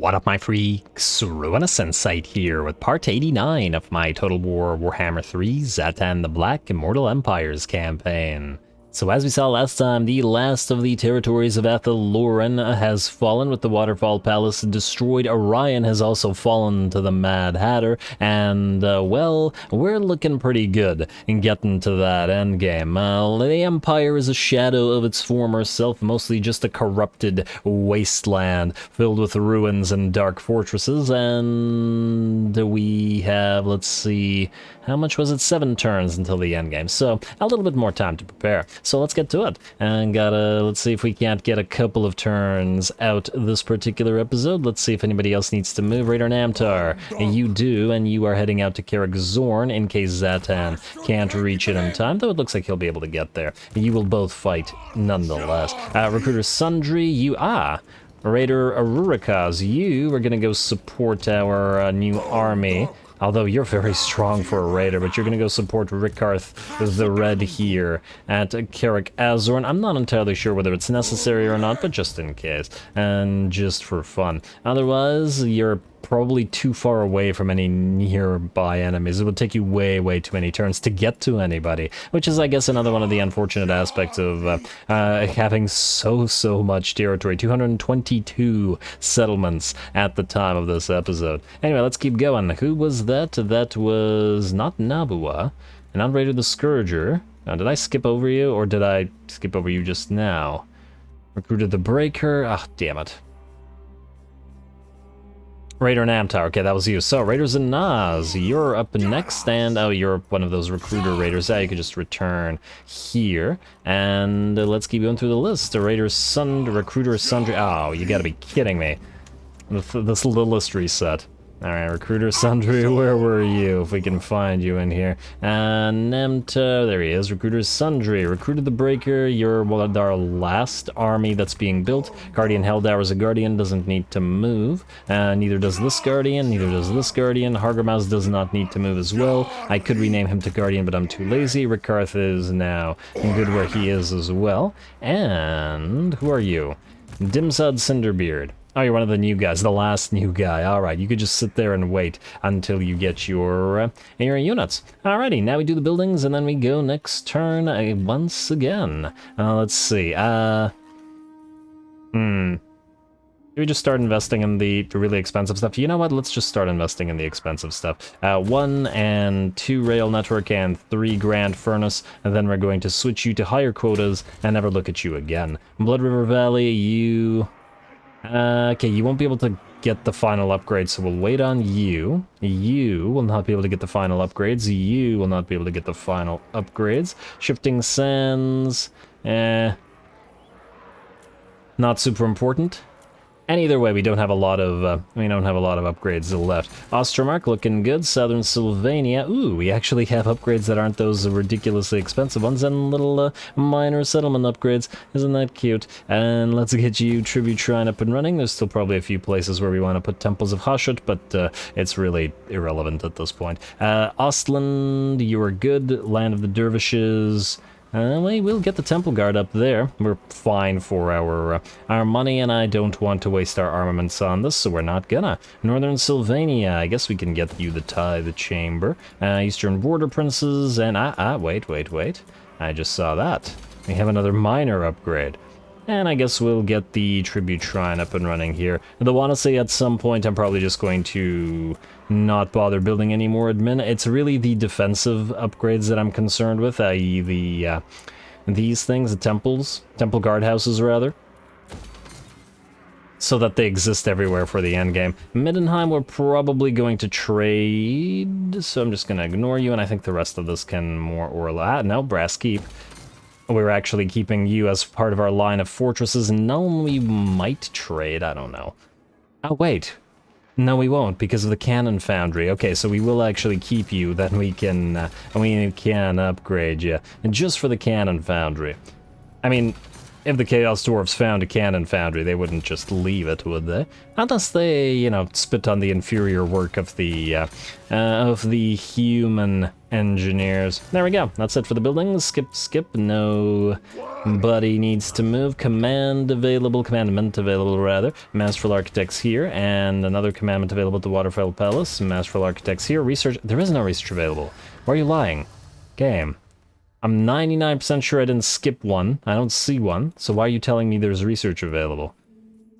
What up, my freaks? RuinousInsight here with part 89 of my Total Warhammer 3 Zhatan the Black Immortal Empires campaign. So as we saw last time, the last of the territories of Athel has fallen with the Waterfall Palace destroyed. Orion has also fallen to the Mad Hatter, and well, we're looking pretty good in getting to that endgame. The Empire is a shadow of its former self, mostly just a corrupted wasteland filled with ruins and dark fortresses, and we have, let's see, how much was it? 7 turns until the endgame, so a little bit more time to prepare. So let's get to it, and let's see if we can't get a couple of turns out this particular episode. Let's see if anybody else needs to move. Raider Namtar, you do, and you are heading out to Carrick Zorn in case Zhatan can't reach it in time, though it looks like he'll be able to get there. You will both fight nonetheless. Recruiter Sundry, Raider Arurikaz, you are going to go support our new army. Although you're very strong for a raider, but you're going to go support Rickarth the Red here at Carrick Azorn. I'm not entirely sure whether it's necessary or not, but just in case, and just for fun. Otherwise, you're probably too far away from any nearby enemies. It would take you way too many turns to get to anybody, which is, I guess, another one of the unfortunate aspects of having so much territory. 222 settlements at the time of this episode. Anyway, let's keep going. Who was that? That was not Nabua, and not Raider the Scourger. Did I skip over you, or did I skip over you just now? Recruited the Breaker. Ah, damn it. Raider Namtar, okay, that was you. So, Raiders and Nas, you're up next, and oh, you're one of those recruiter raiders. You could just return here, and let's keep going through the list. Recruiter Sundry, oh, you gotta be kidding me. This little list reset. Alright, Recruiter Sundry, where were you? If we can find you in here. Nemta, there he is. Recruiter Sundry, Recruited the Breaker, you're one of our last army that's being built. Guardian Heldower is a Guardian, doesn't need to move. Neither does this Guardian, neither does this Guardian. Hargermouse does not need to move as well. I could rename him to Guardian, but I'm too lazy. Rickarth is now good where he is as well. And who are you? Dimsad Cinderbeard. Oh, you're one of the new guys, the last new guy. Alright, you could just sit there and wait until you get your units. Alrighty, now we do the buildings, and then we go next turn once again. Let's see. Do we just start investing in the really expensive stuff? You know what? Let's just start investing in the expensive stuff. 1 and 2 rail network and 3 grand furnace, and then we're going to switch you to higher quotas and never look at you again. Blood River Valley, you... okay, you won't be able to get the final upgrade, so we'll wait on you. You will not be able to get the final upgrades. You will not be able to get the final upgrades. Shifting Sands, not super important. And either way, we don't have a lot of upgrades left. Ostermark looking good. Southern Sylvania. Ooh, we actually have upgrades that aren't those ridiculously expensive ones, and little minor settlement upgrades. Isn't that cute? And let's get you Tribute Shrine up and running. There's still probably a few places where we want to put Temples of Hashut, but it's really irrelevant at this point. Ostland, you are good. Land of the Dervishes. We'll get the Temple Guard up there. We're fine for our money, and I don't want to waste our armaments on this, so we're not gonna. Northern Sylvania, I guess we can get you the Chamber. Eastern Border Princes, and wait. I just saw that. We have another minor upgrade. And I guess we'll get the Tribute Shrine up and running here. Though honestly, at some point, I'm probably just going to not bother building any more admin. It's really the defensive upgrades that I'm concerned with, i.e. these things, the temples, temple guardhouses rather, so that they exist everywhere for the endgame. Middenheim, we're probably going to trade, so I'm just going to ignore you, and I think the rest of this can more or less. No, Brass Keep. We're actually keeping you as part of our line of fortresses, and no, we might trade, I don't know. Oh, wait. No, we won't, because of the Cannon Foundry. Okay, so we will actually keep you, then we can upgrade you, and just for the Cannon Foundry. I mean, if the Chaos Dwarfs found a cannon foundry, they wouldn't just leave it, would they? Unless they, you know, spit on the inferior work of the human engineers. There we go. That's it for the buildings. Skip, skip. Nobody needs to move. Commandment available, rather. Masterful Architects here, and another commandment available at the Waterfell Palace. Masterful Architects here. Research. There is no research available. Why are you lying? Game. I'm 99% sure I didn't skip one. I don't see one. So why are you telling me there's research available?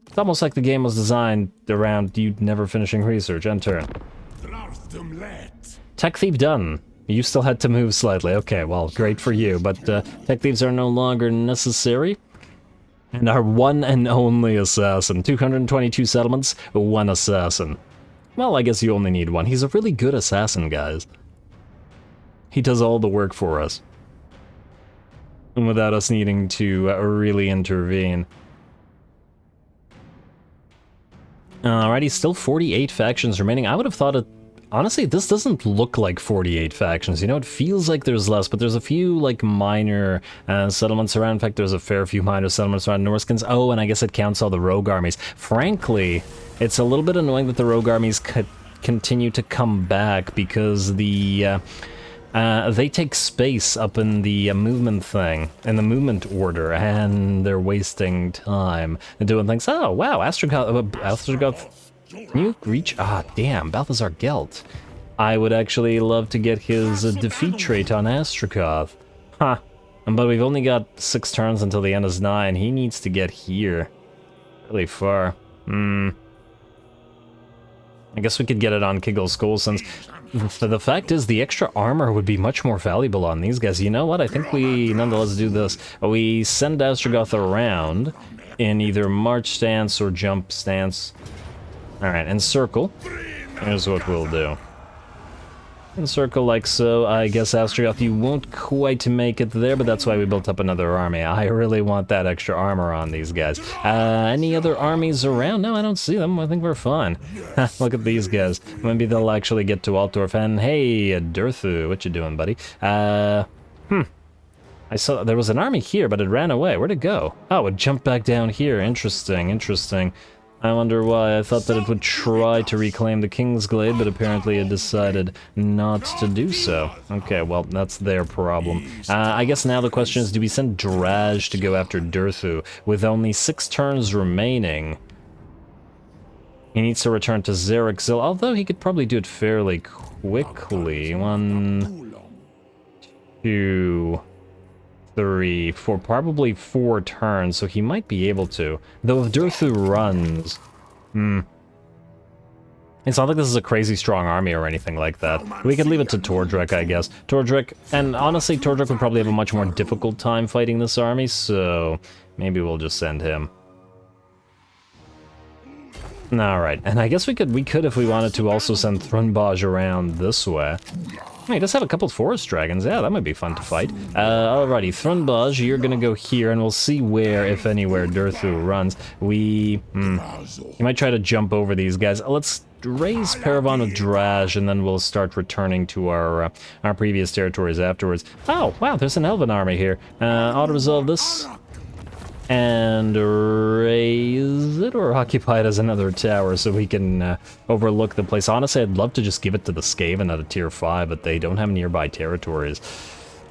It's almost like the game was designed around you never finishing research. End turn. Tech Thief done. You still had to move slightly. Okay, well, great for you. But Tech Thieves are no longer necessary. And our one and only assassin. 222 settlements, one assassin. Well, I guess you only need one. He's a really good assassin, guys. He does all the work for us. And without us needing to really intervene. Alrighty, still 48 factions remaining. I would have thought it... Honestly, this doesn't look like 48 factions. You know, it feels like there's less, but there's a few, like, minor settlements around. In fact, there's a fair few minor settlements around Norskins. Oh, and I guess it counts all the rogue armies. Frankly, it's a little bit annoying that the rogue armies continue to come back because the... they take space up in the movement thing, in the movement order, and they're wasting time and doing things. Oh, wow, Astrogoth, can you reach? Ah, damn, Balthazar Gelt. I would actually love to get his defeat trait on Astrogoth. Huh, but we've only got 6 turns until the end is 9. He needs to get here. Really far. I guess we could get it on Kiggle's Skull since... The fact is, the extra armor would be much more valuable on these guys. You know what? I think we nonetheless do this. We send Astrogoth around in either march stance or jump stance. Alright, encircle. Here's what we'll do. Encircle like so. I guess, Astrogoth, you won't quite make it there, but that's why we built up another army. I really want that extra armor on these guys. Any other armies around? No, I don't see them. I think we're fine. Look at these guys. Maybe they'll actually get to Altdorf. And hey, DURTHU, what you doing, buddy? I saw there was an army here, but it ran away. Where'd it go? Oh, it jumped back down here. Interesting, interesting. I wonder why. I thought that it would try to reclaim the Kingsglade, but apparently it decided not to do so. Okay, well, that's their problem. I guess now the question is, do we send Draj to go after DURTHU? With only 6 turns remaining, he needs to return to Xerixil, although he could probably do it fairly quickly. 1, 2... 3, 4, probably 4 turns, so he might be able to. Though if DURTHU runs... It's not like this is a crazy strong army or anything like that. We could leave it to Tordric, I guess. Tordric, and honestly, Tordric would probably have a much more difficult time fighting this army, so maybe we'll just send him. Alright, and I guess we could, if we wanted to, also send Thrunbaj around this way. He does have a couple forest dragons. Yeah, that might be fun to fight. Alrighty, Thrunbaj, you're gonna go here, and we'll see where, if anywhere, DURTHU runs. He might try to jump over these guys. Let's raise Paravan with Draj, and then we'll start returning to our previous territories afterwards. Oh, wow, there's an Elven army here. Auto-resolve this. And raise it or occupy it as another tower so we can overlook the place. Honestly, I'd love to just give it to the Skaven at a tier 5, but they don't have nearby territories.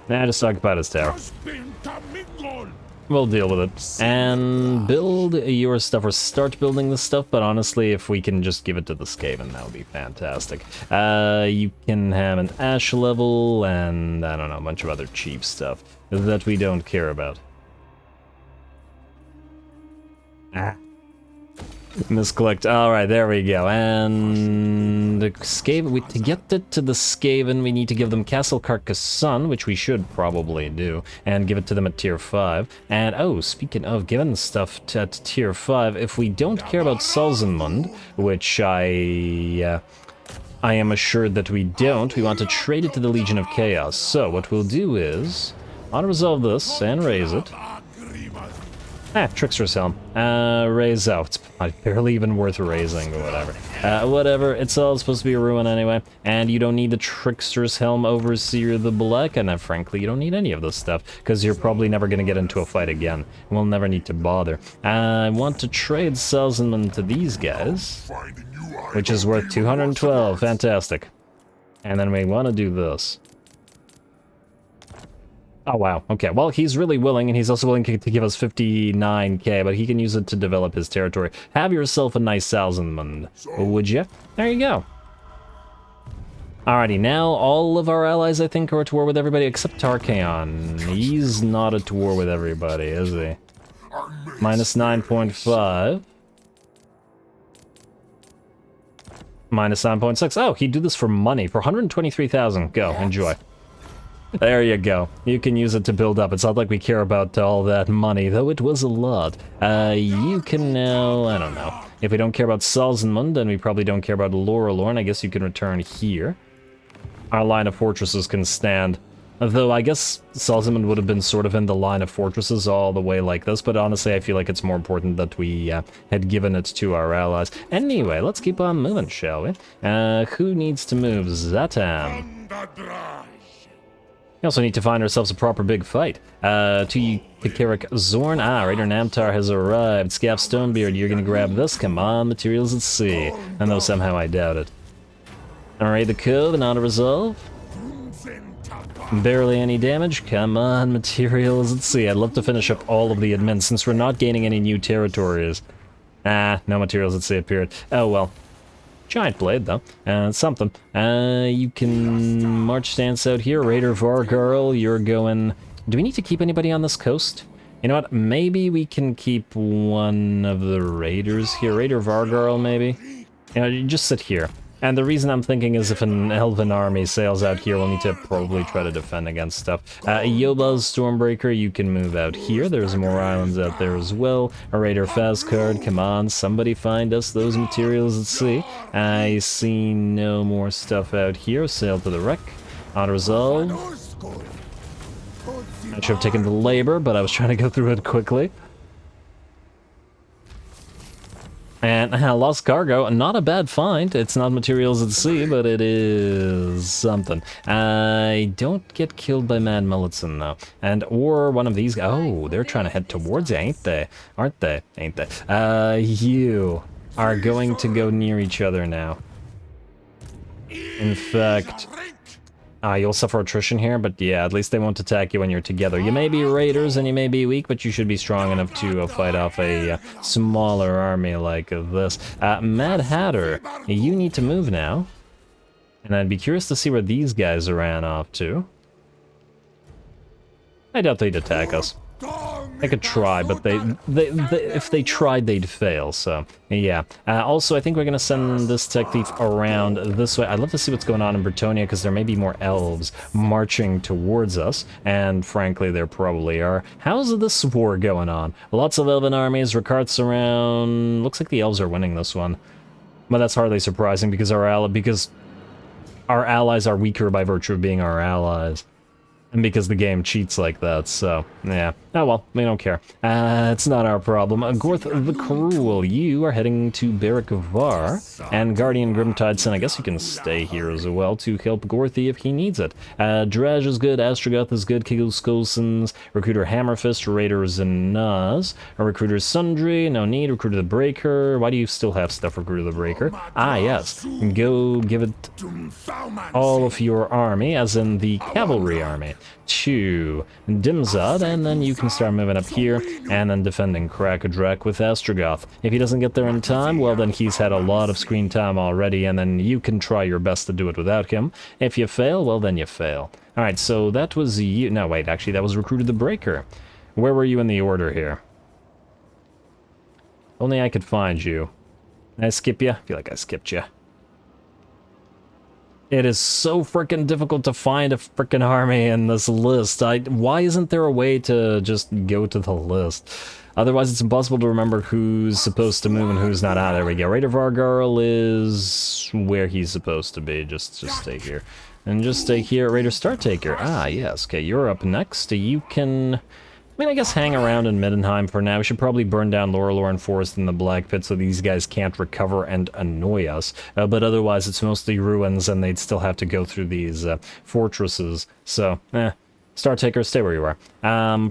Nah, just occupy this tower. We'll deal with it. And build your stuff, or start building this stuff, but honestly, if we can just give it to the Skaven, that would be fantastic. You can have an Ash level, and I don't know, a bunch of other cheap stuff that we don't care about. Misclicked. Alright, there we go. And the Skaven, to get it to the Skaven, we need to give them Castle Carcassonne, which we should probably do, and give it to them at tier 5. And oh, speaking of giving stuff at tier 5, if we don't care about Solzenmund, which I am assured that we don't, we want to trade it to the Legion of Chaos. So what we'll do is auto-resolve this and raise it. Trickster's Helm. Raise out. It's barely even worth raising, but whatever. Whatever, it's all supposed to be a ruin anyway. And you don't need the Trickster's Helm, Overseer the Black, and frankly, you don't need any of this stuff, because you're probably never going to get into a fight again. We'll never need to bother. I want to trade Salesman to these guys, which is worth 212. Fantastic. And then we want to do this. Oh, wow. Okay, well, he's really willing, and he's also willing to give us 59k, but he can use it to develop his territory. Have yourself a nice Salesman, would you? There you go. Alrighty, now all of our allies, I think, are at war with everybody except Tarkaon. He's not at war with everybody, is he? Minus 9.5. Minus 9.6. Oh, he'd do this for money. For 123,000. Go, enjoy. There you go. You can use it to build up. It's not like we care about all that money, though it was a lot. You can now... I don't know. If we don't care about Salzenmund, then we probably don't care about Lorelorn. I guess you can return here. Our line of fortresses can stand. Though I guess Salzenmund would have been sort of in the line of fortresses all the way like this, but honestly I feel like it's more important that we had given it to our allies. Anyway, let's keep on moving, shall we? Who needs to move? Zhatan. We also need to find ourselves a proper big fight. To Kikarik Zorn. Raider Namtar has arrived. Scaff Stonebeard, you're gonna grab this? Come on, materials at sea. I know somehow I doubt it. Alright, the Cove and Auto Resolve. Barely any damage. Come on, materials at sea. I'd love to finish up all of the admin since we're not gaining any new territories. No materials at sea appeared. Oh well. Giant blade, though. Something. You can march stance out here. Raider Vargarl, you're going... Do we need to keep anybody on this coast? You know what? Maybe we can keep one of the raiders here. Raider Vargarl, maybe? You know, you just sit here. And the reason I'm thinking is if an elven army sails out here, we'll need to probably try to defend against stuff. Yobaz Stormbreaker, you can move out here. There's more islands out there as well. A Raider Fazcard, come on, somebody find us those materials at sea. I see no more stuff out here. Sail to the wreck. Auto resolve. I should have taken the labor, but I was trying to go through it quickly. And Lost Cargo, not a bad find. It's not materials at sea, but it is something. I don't get killed by Mad Mullitson, though. Or one of these guys. Oh, they're trying to head towards you, ain't they? Aren't they? Ain't they? You are going to go near each other now. In fact... you'll suffer attrition here, but yeah, at least they won't attack you when you're together. You may be raiders and you may be weak, but you should be strong enough to fight off a smaller army like this. Mad Hatter, you need to move now. And I'd be curious to see where these guys ran off to. I doubt they'd attack us. They could try, but they if they tried, they'd fail, so, yeah. Also, I think we're gonna send this Tech Thief around this way. I'd love to see what's going on in Bretonnia, because there may be more elves marching towards us, and frankly, there probably are. How's this war going on? Lots of elven armies, Ricart's around... Looks like the elves are winning this one. But that's hardly surprising, because our allies are weaker by virtue of being our allies. And because the game cheats like that, so, yeah. Oh well, we don't care. It's not our problem. Gorth the Cruel, you are heading to Barrack Var, and Guardian Grimtideson, I guess you can stay here as well to help Gorthy if he needs it. Draj is good, Astrogoth is good, Kigel Skolsons, Recruiter Hammerfist, Raiders and Nas, Recruiter Sundry, no need, Recruiter the Breaker, why do you still have stuff Recruiter the Breaker? Yes, go give it all of your army, as in the cavalry army, to Dimzad, and then you can start moving up here, and then defending Krakadrak with Astrogoth. If he doesn't get there in time, well then he's had a lot of screen time already, and then you can try your best to do it without him. If you fail, well then you fail. Alright, so that was you. No, wait, actually that was Recruiter the Breaker. Where were you in the order here? Only I could find you. Did I skip you? I feel like I skipped you. It is so freaking difficult to find a freaking army in this list. Why isn't there a way to just go to the list? Otherwise, it's impossible to remember who's supposed to move and who's not. There we go. Raider Vargarl is where he's supposed to be. Just stay here. And just stay here. Raider Startaker. Yes. Okay, you're up next. You can mean, I guess hang around in Middenheim for now. We should probably burn down Lorelorn Forest and the Black Pit so these guys can't recover and annoy us. But otherwise, it's mostly ruins, and they'd still have to go through these fortresses. So, Star Taker, stay where you are.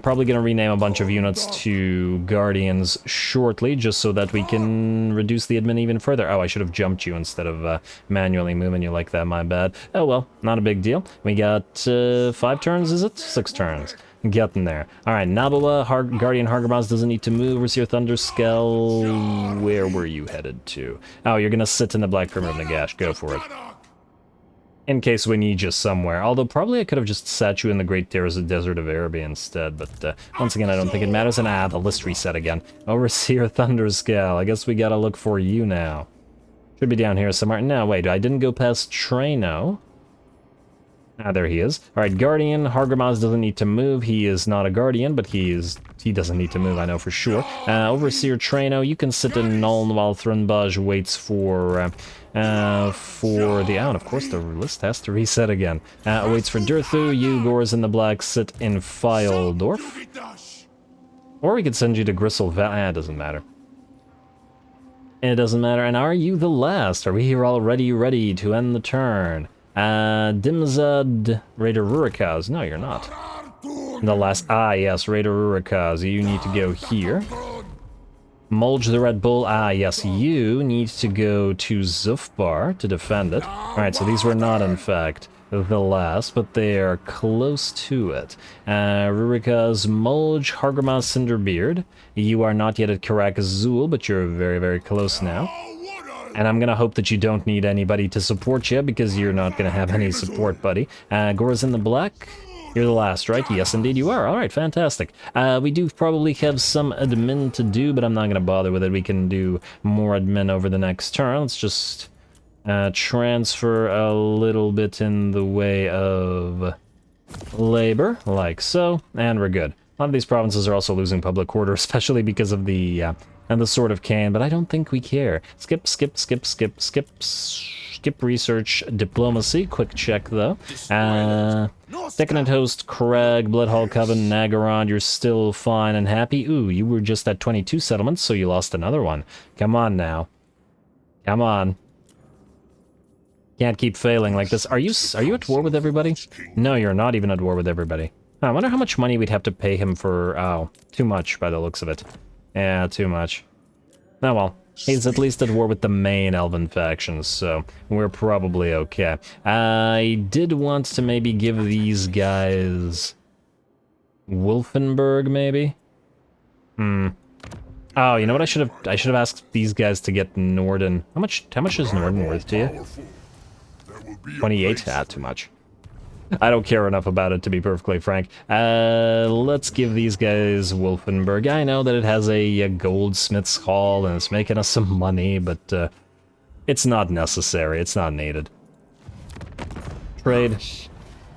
Probably gonna rename a bunch of units to Guardians shortly, just so that we can reduce the admin even further. Oh, I should have jumped you instead of manually moving you like that, my bad. Oh well, not a big deal. We got 5 turns, is it? 6 turns. Getting there. Alright, Nabua, Guardian Hargramaz doesn't need to move. Overseer Thunderskull, where were you headed to? Oh, you're gonna sit in the Black Pyramid of Nagash, go for it. In case we need you somewhere. Although probably I could have just sat you in the Great Desert of Araby instead, but once again I don't think it matters. And the list reset again. Overseer Thunderskull, I guess we gotta look for you now. Should be down here somewhere. No, wait, I didn't go past Trano. Ah, there he is. Alright, Guardian, Hargramaz doesn't need to move. He is not a Guardian, but he doesn't need to move, I know for sure. Overseer Trano, you can sit in Nuln while Thrunbaj waits for the... Oh, and of course the list has to reset again. Waits for DURTHU, you, Gors in the Black, sit in Fyldorf. Or we could send you to Gristle Valley. It doesn't matter. It doesn't matter. And are you the last? Are we here already ready to end the turn? Dimzad Raider Rurikaz. No, you're not. The last... Ah, yes, Raider Rurikaz. You need to go here. Mulge the Red Bull. Ah, yes, you need to go to Zufbar to defend it. Alright, so these were not, in fact, the last, but they are close to it. Rurikaz, Mulge, Hargramaz, Cinderbeard. You are not yet at Karak Azul, but you're very, very close now. And I'm gonna hope that you don't need anybody to support you, because you're not gonna have any support, buddy. Gora's in the Black. You're the last, right? Yes, indeed you are. Alright, fantastic. We do probably have some admin to do, but I'm not gonna bother with it. We can do more admin over the next turn. Let's just transfer a little bit in the way of labor, like so, and we're good. A lot of these provinces are also losing public order, especially because of the Sword of Cain, but I don't think we care. Skip research diplomacy. Quick check, though. Decadent Host, Craig, Bloodhall Coven, Nagaron, you're still fine and happy. Ooh, you were just at 22 settlements, so you lost another one. Come on now. Come on. Can't keep failing like this. Are you at war with everybody? No, you're not even at war with everybody. I wonder how much money we'd have to pay him for... Oh, too much by the looks of it. Yeah, too much. Oh well, he's at least at war with the main Elven factions, so we're probably okay. I did want to maybe give these guys... Wolfenburg, maybe? Oh, you know what I should have asked these guys to get Norden. How much is Norden worth to you? 28? Ah, too much. I don't care enough about it, to be perfectly frank. Let's give these guys Wolfenburg. I know that it has a goldsmith's hall and it's making us some money, but it's not necessary. It's not needed. Trade.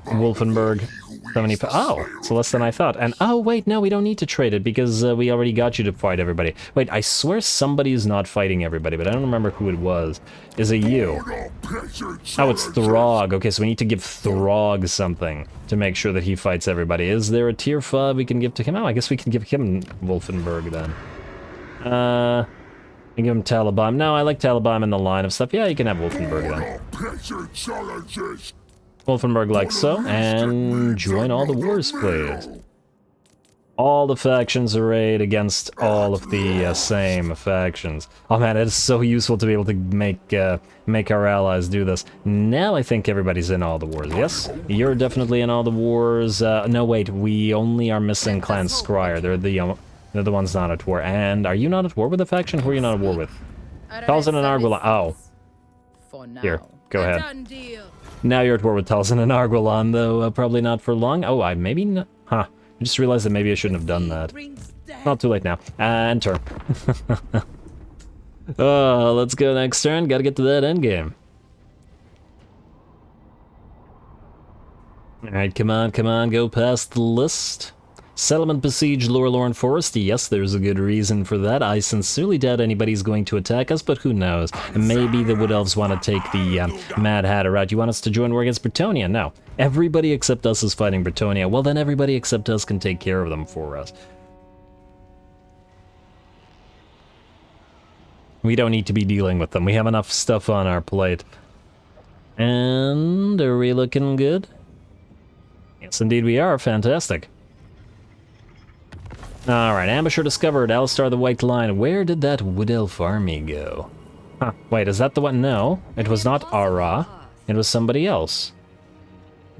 Wolfenburg. 70. Oh, it's less than I thought. And oh wait, no, we don't need to trade it because we already got you to fight everybody. Wait, I swear somebody's not fighting everybody, but I don't remember who it was. Is it you? Oh, it's Throg. Okay, so we need to give Throg something to make sure that he fights everybody. Is there a tier 5 we can give to him? Oh, I guess we can give him Wolfenburg then. You give him Talabheim. No, I like Talabheim in the line of stuff. Yeah, you can have Wolfenburg then. Wolfenburg like so, and join all the wars, please. All the factions arrayed against all of the same factions. Oh man, it is so useful to be able to make our allies do this. Now I think everybody's in all the wars. Yes, you're definitely in all the wars. No, wait, we only are missing Clan Scryer. They're the ones not at war. And are you not at war with the faction? Who are you not at war with? Talzin and Argula. Oh, here, go ahead. Now you're at war with Talzin and Arguelon, though probably not for long. Oh, I maybe not. Huh. I just realized that maybe I shouldn't have done that. Not too late now. And turn. Let's go next turn. Gotta get to that endgame. Alright, come on, go past the list. Settlement besieged Lorelorn Forest. Yes, there's a good reason for that. I sincerely doubt anybody's going to attack us, but who knows? Maybe the Wood Elves want to take the Mad Hatter out. You want us to join war against Bretonnia? No. Everybody except us is fighting Bretonnia. Well, then everybody except us can take care of them for us. We don't need to be dealing with them. We have enough stuff on our plate. And are we looking good? Yes, indeed we are. Fantastic. Alright, ambusher discovered. Alistar the White Lion. Where did that Wood Elf army go? Huh, wait, is that the one? No, it was not Ara. It was somebody else.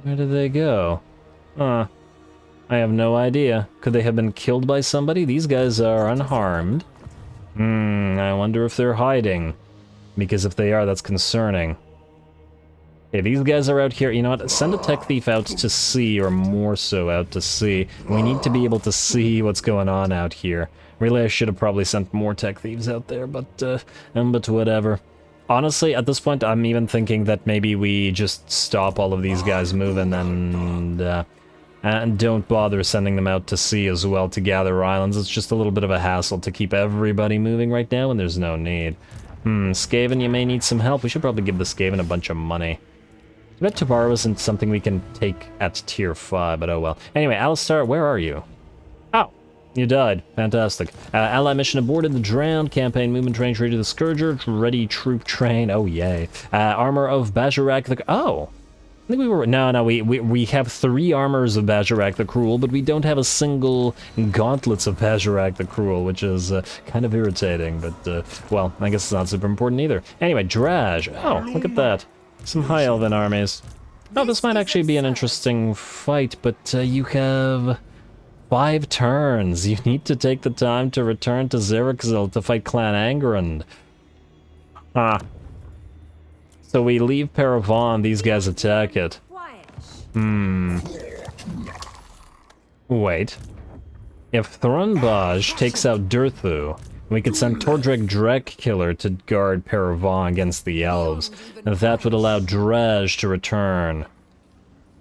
Where did they go? I have no idea. Could they have been killed by somebody? These guys are unharmed. I wonder if they're hiding. Because if they are, that's concerning. Okay, these guys are out here. You know what? Send a tech thief out to sea, or more so out to sea. We need to be able to see what's going on out here. Really, I should have probably sent more tech thieves out there, but whatever. Honestly, at this point, I'm even thinking that maybe we just stop all of these guys moving and don't bother sending them out to sea as well to gather islands. It's just a little bit of a hassle to keep everybody moving right now, and there's no need. Skaven, you may need some help. We should probably give the Skaven a bunch of money. I bet Tabaro isn't something we can take at tier 5, but oh well. Anyway, Alistar, where are you? Oh, you died. Fantastic. Ally mission aborted. The Drowned campaign movement train ready to the Scourger. Ready troop train. Oh, yay. Armor of Bajorak the... Oh. I think we were... No, we have 3 armors of Bajorak the Cruel, but we don't have a single gauntlets of Bajorak the Cruel, which is kind of irritating, but, well, I guess it's not super important either. Anyway, Draj. Oh, look at that. Some High Elven armies. Oh, this might actually be an interesting fight, but you have 5 turns. You need to take the time to return to Xerixil to fight Clan Angrand. So we leave Paravon, these guys attack it. Wait. If Thrunbaj takes out DURTHU, we could send Tordrek Drekkiller to guard Paravon against the elves, and that would allow Draj to return.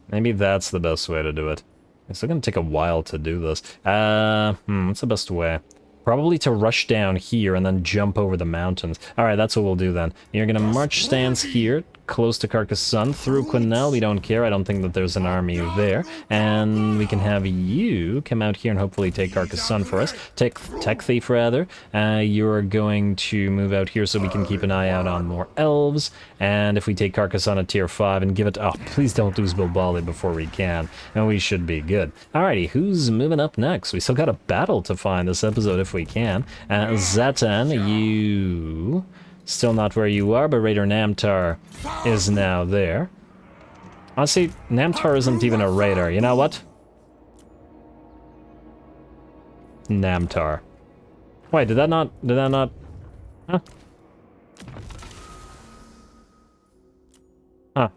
Maybe that's the best way to do it. It's still gonna take a while to do this. What's the best way? Probably to rush down here and then jump over the mountains. Alright, that's what we'll do then. You're gonna march stance here, close to Carcassonne, through Quenelle. We don't care. I don't think that there's an army there. And we can have you come out here and hopefully take Carcassonne for us. Take Tech Thief, rather. You're going to move out here so we can keep an eye out on more elves. And if we take Carcassonne at tier 5 and give it... Oh, please don't lose Bilbali before we can. And we should be good. Alrighty, who's moving up next? We still got a battle to find this episode if we can. Zhatan, you... Still not where you are, but Raider Namtar is now there. Honestly, Namtar isn't even a raider. You know what? Namtar. Wait, did that not... Huh? Huh.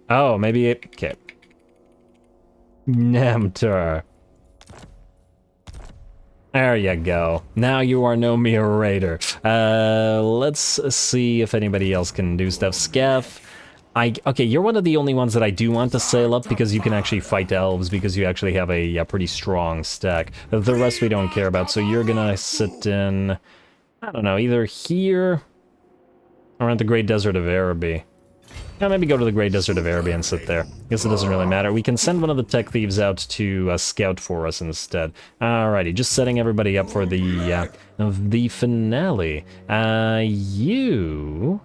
Oh, maybe it... Okay. Namtar. There you go. Now you are no mere raider. Let's see if anybody else can do stuff. Scaff. Okay, you're one of the only ones that I do want to sail up because you can actually fight elves because you actually have a pretty strong stack. The rest we don't care about, so you're gonna sit in... I don't know, either here or at the Great Desert of Araby. Yeah, maybe go to the Great Desert of Araby and sit there. Guess it doesn't really matter. We can send one of the tech thieves out to scout for us instead. Alrighty, just setting everybody up for the finale. You...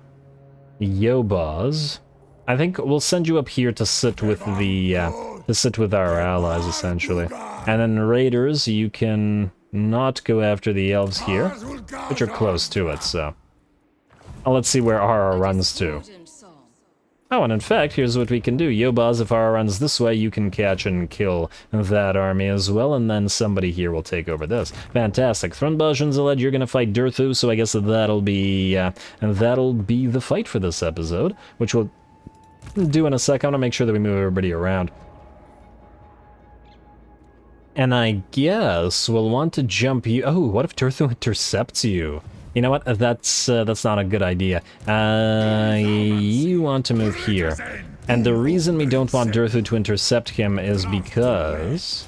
Yobaz. I think we'll send you up here to sit with our allies, essentially. And then Raiders, you can not go after the elves here, but you're close to it, so... let's see where Ara runs to. Oh, and in fact, here's what we can do. Yobaz, if Ara runs this way, you can catch and kill that army as well, and then somebody here will take over this. Fantastic. Thrunbaj and Zaled, you're gonna fight DURTHU, so I guess that'll be the fight for this episode, which we'll do in a sec. I want to make sure that we move everybody around. And I guess we'll want to jump you... Oh, what if DURTHU intercepts you? You know what? That's not a good idea. You want to move here. And the reason we don't want DURTHU to intercept him is because...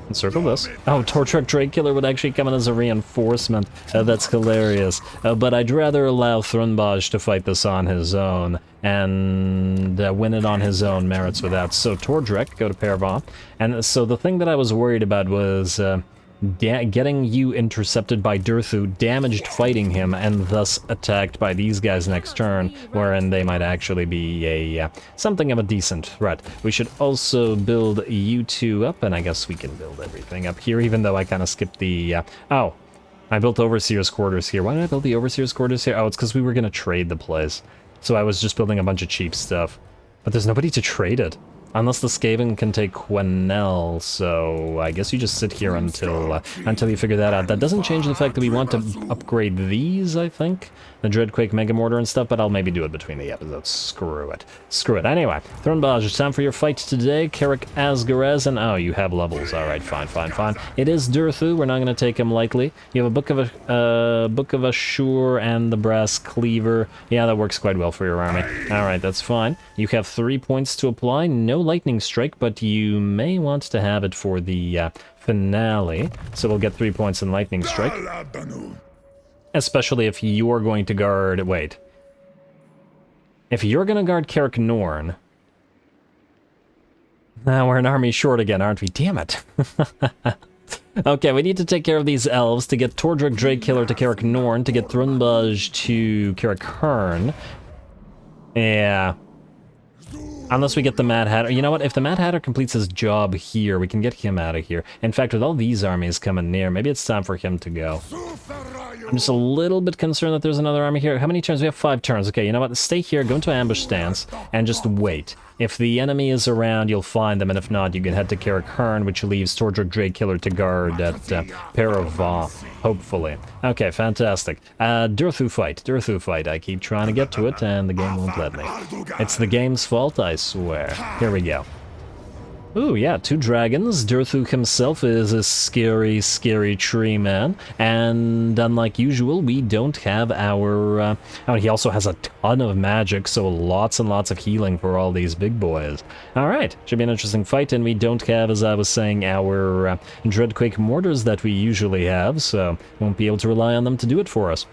Encircle this. Oh, Tortruck Drake Killer would actually come in as a reinforcement. That's hilarious. But I'd rather allow Thrunbaj to fight this on his own and win it on his own merits with that. So Tordrek, go to Paravan. And so the thing that I was worried about was getting you intercepted by DURTHU, damaged fighting him, and thus attacked by these guys next turn, wherein they might actually be a something of a decent threat. We should also build you two up, and I guess we can build everything up here, even though I kind of skipped the... oh, I built Overseer's Quarters here. Why did I build the Overseer's Quarters here? Oh, it's because we were going to trade the place. So I was just building a bunch of cheap stuff. But there's nobody to trade it. Unless the Skaven can take Quenelle, so I guess you just sit here until you figure that out. That doesn't change the fact that we want to upgrade these, I think. The Dreadquake Mega Mortar and stuff, but I'll maybe do it between the episodes. Screw it. Screw it. Anyway, Thrunbaj, it's time for your fight today. Carrick Asgarez, and oh, you have levels. Alright, fine, fine, fine. It is DURTHU, we're not going to take him lightly. You have a Book of Ashur and the Brass Cleaver. Yeah, that works quite well for your army. Alright, that's fine. You have 3 points to apply. No Lightning Strike, but you may want to have it for the finale. So we'll get 3 points in Lightning Strike. Especially if you're going to guard... wait. If you're going to guard Carrick Norn... Now we're an army short again, aren't we? Damn it. Okay, we need to take care of these elves to get Tordrek Drake Killer to Carrick Norn, to get Thrunbaj to Carrick Hearn. Yeah. Unless we get the Mad Hatter. You know what? If the Mad Hatter completes his job here, we can get him out of here. In fact, with all these armies coming near, maybe it's time for him to go. I'm just a little bit concerned that there's another army here. How many turns? We have 5 turns. Okay, you know what? Stay here, go into ambush stance, and just wait. If the enemy is around, you'll find them, and if not, you can head to Carrick Hearn, which leaves Tordrek Drake Killer to guard at Paravan, hopefully. Okay, fantastic. DURTHU fight. I keep trying to get to it, and the game won't let me. It's the game's fault, I swear. Here we go. Ooh, yeah, 2 dragons. DURTHU himself is a scary, scary tree man. And unlike usual, we don't have our... oh, he also has a ton of magic, so lots and lots of healing for all these big boys. Alright, should be an interesting fight, and we don't have, as I was saying, our Dreadquake mortars that we usually have, so won't be able to rely on them to do it for us.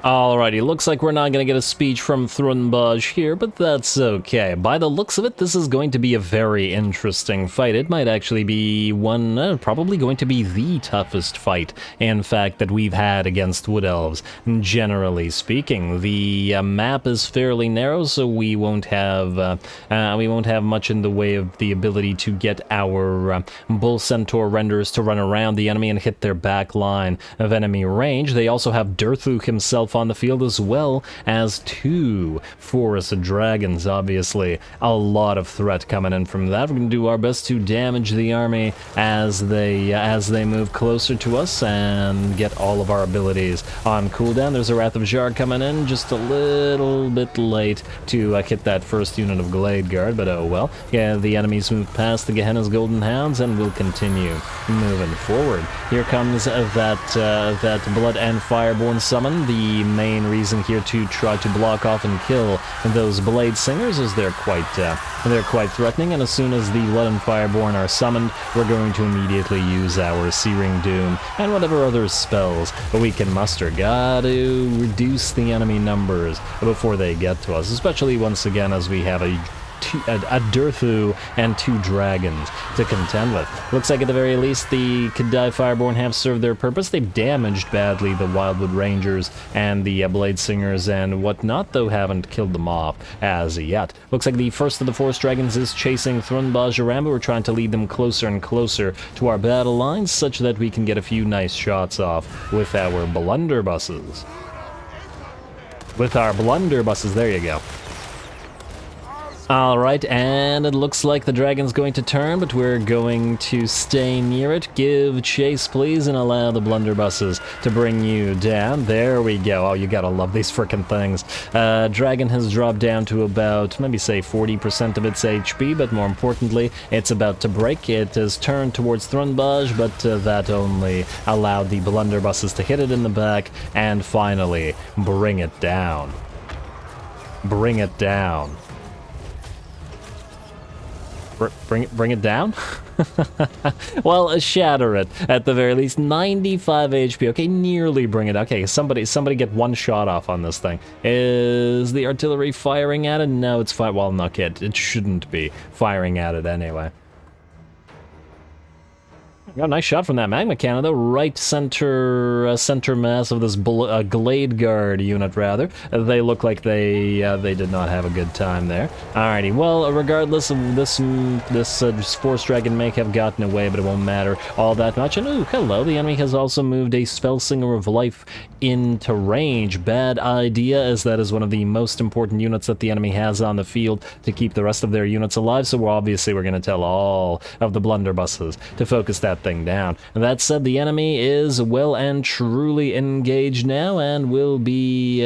Alrighty, looks like we're not going to get a speech from Thrunbaj here, but that's okay. By the looks of it, this is going to be a very interesting fight. It might actually be one, probably going to be the toughest fight, in fact, that we've had against Wood Elves, generally speaking. The map is fairly narrow, so we won't have much in the way of the ability to get our Bull Centaur Renders to run around the enemy and hit their back line of enemy range. They also have DURTHU himself on the field, as well as 2 Forest Dragons. Obviously, a lot of threat coming in from that. We're going to do our best to damage the army as they move closer to us and get all of our abilities on cooldown. There's a Wrath of Zharr coming in just a little bit late to hit that first unit of Glade Guard, but oh well. Yeah, the enemies move past the Gehenna's Golden Hounds, and we'll continue moving forward. Here comes that Blood and Fireborn summon. The main reason here to try to block off and kill those Blade Singers is they're quite threatening, and as soon as the Blood and Fireborn are summoned, we're going to immediately use our Searing Doom and whatever other spells we can muster. Gotta reduce the enemy numbers before they get to us, especially once again as we have a DURTHU and 2 dragons to contend with. Looks like at the very least the Kadai Fireborn have served their purpose. They've damaged badly the Wildwood Rangers and the Blade Singers and whatnot, though haven't killed them off as yet. Looks like the first of the Forest Dragons is chasing Thrunbaj around, but we're trying to lead them closer and closer to our battle lines such that we can get a few nice shots off with our blunderbusses. There you go. Alright, and it looks like the dragon's going to turn, but we're going to stay near it. Give chase, please, and allow the blunderbusses to bring you down. There we go. Oh, you gotta love these frickin' things. Dragon has dropped down to about, maybe say 40% of its HP, but more importantly, it's about to break. It has turned towards Thrunbaj, but that only allowed the blunderbusses to hit it in the back, and finally, bring it down. Bring it down. Bring it down? Well, shatter it, at the very least. 95 HP. Okay, nearly bring it. Okay, somebody get one shot off on this thing. Is the artillery firing at it? No, it's well, not yet. It shouldn't be firing at it anyway. Got a nice shot from that magma cannon, though. Right center mass of this Glade Guard unit, rather. They look like they did not have a good time there. Alrighty, well, regardless of this Force Dragon may have gotten away, but it won't matter all that much. And ooh, hello, the enemy has also moved a Spellsinger of Life into range. Bad idea, as that is one of the most important units that the enemy has on the field to keep the rest of their units alive, so obviously we're going to tell all of the blunderbusses to focus that thing down. That said, the enemy is well and truly engaged now, and will be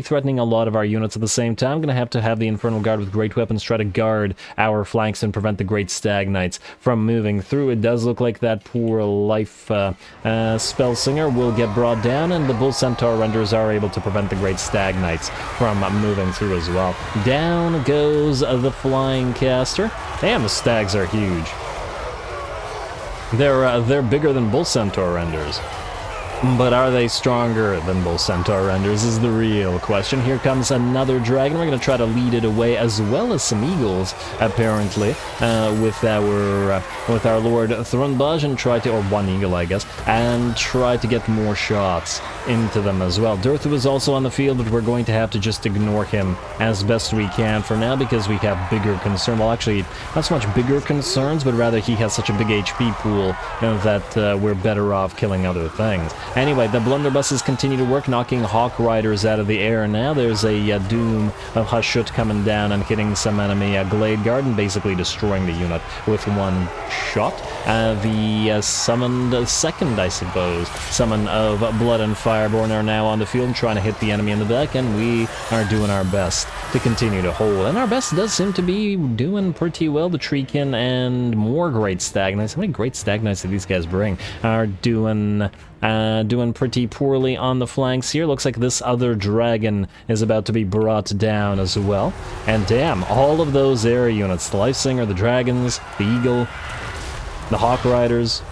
threatening a lot of our units at the same time. I'm going to have the Infernal Guard with great weapons try to guard our flanks and prevent the Great Stag Knights from moving through. It does look like that poor life Spellsinger will get brought down, and the Bull Centaur Renders are able to prevent the Great Stag Knights from moving through as well. Down goes the Flying Caster. Damn, the stags are huge. They're bigger than Bull Centaur Renders. But are they stronger than Bull Centaur Renders is the real question. Here comes another dragon. We're going to try to lead it away, as well as some eagles, apparently, with our Lord Thrunbaj, and try to, or one eagle, I guess, and try to get more shots into them as well. DURTHU is also on the field, but we're going to have to just ignore him as best we can for now, because we have bigger concerns. Well, actually, not so much bigger concerns, but rather he has such a big HP pool that we're better off killing other things. Anyway, the blunderbusses continue to work, knocking Hawk Riders out of the air now. There's a Doom of Hashut coming down and hitting some enemy Glade Guard and basically destroying the unit with one shot. The summoned second, I suppose, summon of Blood and Fireborn are now on the field trying to hit the enemy in the back, and we are doing our best to continue to hold. And our best does seem to be doing pretty well. The Treekin and more Great Stag Knights. How many Great Stag Knights do these guys bring? Are doing pretty poorly on the flanks here. Looks like this other dragon is about to be brought down as well. And damn, all of those air units, the Lifesinger, the dragons, the eagle, the Hawk Riders,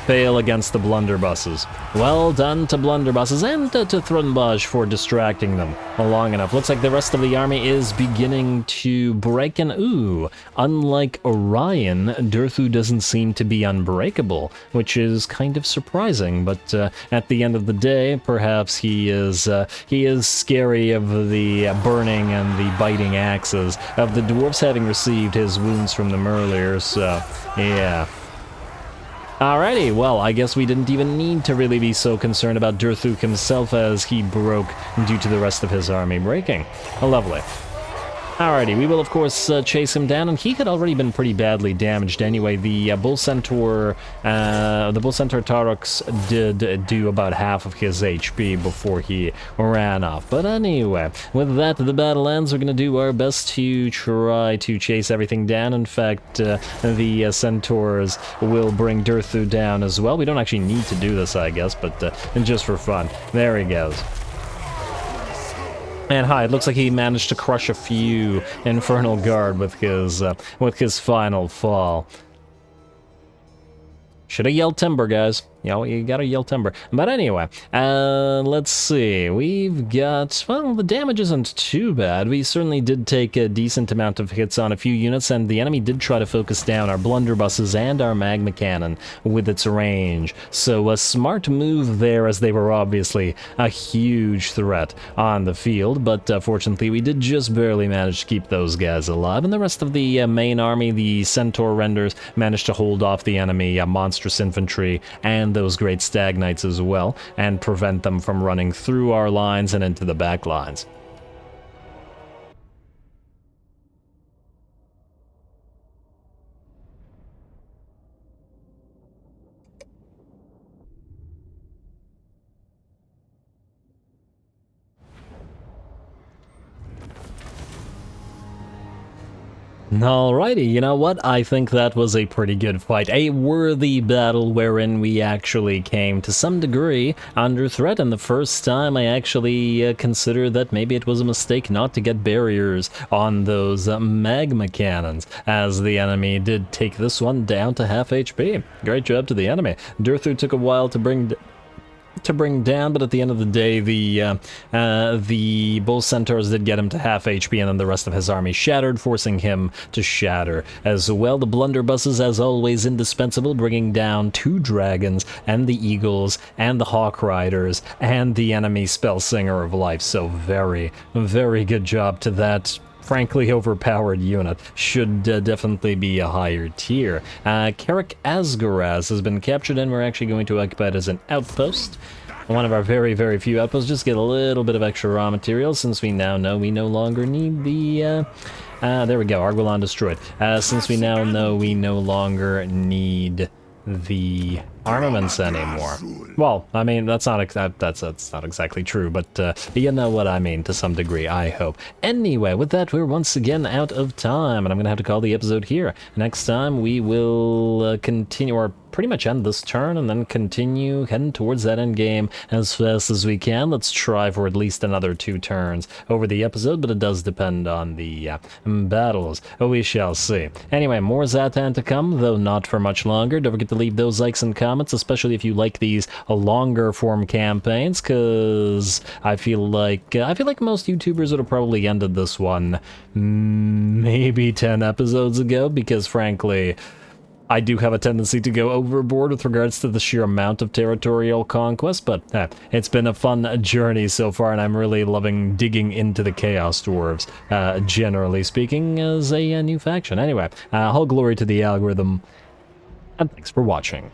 fail against the blunderbusses. Well done to blunderbusses and to Thrunbaj for distracting them long enough. Looks like the rest of the army is beginning to break, and ooh, unlike Orion, DURTHU doesn't seem to be unbreakable, which is kind of surprising, but at the end of the day, perhaps he is scary of the burning and the biting axes of the dwarves, having received his wounds from them earlier, so yeah. Alrighty, well, I guess we didn't even need to really be so concerned about DURTHU himself, as he broke due to the rest of his army breaking. Lovely. Alrighty, we will of course chase him down, and he had already been pretty badly damaged anyway. The Bull Centaur Taurox did do about half of his HP before he ran off. But anyway, with that, the battle ends. We're going to do our best to try to chase everything down. In fact, the Centaurs will bring DURTHU down as well. We don't actually need to do this, I guess, but just for fun. There he goes. And hi, it looks like he managed to crush a few Infernal Guard with his final fall. Should have yelled timber, guys. You know, you gotta yell timber. But anyway, let's see. We've got, well, the damage isn't too bad. We certainly did take a decent amount of hits on a few units, and the enemy did try to focus down our blunderbusses and our magma cannon with its range. So a smart move there, as they were obviously a huge threat on the field. But fortunately, we did just barely manage to keep those guys alive. And the rest of the main army, the Centaur Renders, managed to hold off the enemy monstrous infantry and those Great Stag Knights as well, and prevent them from running through our lines and into the back lines. Alrighty, you know what? I think that was a pretty good fight. A worthy battle wherein we actually came to some degree under threat, and the first time I actually considered that maybe it was a mistake not to get barriers on those magma cannons, as the enemy did take this one down to half HP. Great job to the enemy. DURTHU took a while to bring down, but at the end of the day, the Bull Centaurs did get him to half HP, and then the rest of his army shattered, forcing him to shatter as well. The blunderbusses, as always, indispensable, bringing down 2 dragons, and the eagles, and the hawk riders, and the enemy spell singer of life. So very, very good job to that frankly overpowered unit. Should definitely be a higher tier. Karak Asgaraz has been captured, and we're actually going to occupy it as an outpost. One of our very, very few outposts. Just get a little bit of extra raw material, since we now know we no longer need the... there we go, Argwalon destroyed. Since we now know we no longer need the armaments anymore. Well, I mean, that's not exactly true, but you know what I mean to some degree, I hope. Anyway, with that, we're once again out of time, and I'm gonna have to call the episode here. Next time, we will continue, or pretty much end this turn, and then continue heading towards that end game as fast as we can. Let's try for at least another 2 turns over the episode, but it does depend on the battles. We shall see. Anyway, more Zhatan to come, though not for much longer. Don't forget to leave those likes and comments, especially if you like these longer form campaigns, because I feel like most YouTubers would have probably ended this one maybe 10 episodes ago, because frankly, I do have a tendency to go overboard with regards to the sheer amount of territorial conquest, but it's been a fun journey so far, and I'm really loving digging into the Chaos Dwarfs, generally speaking, as a new faction. Anyway, all glory to the algorithm, and thanks for watching.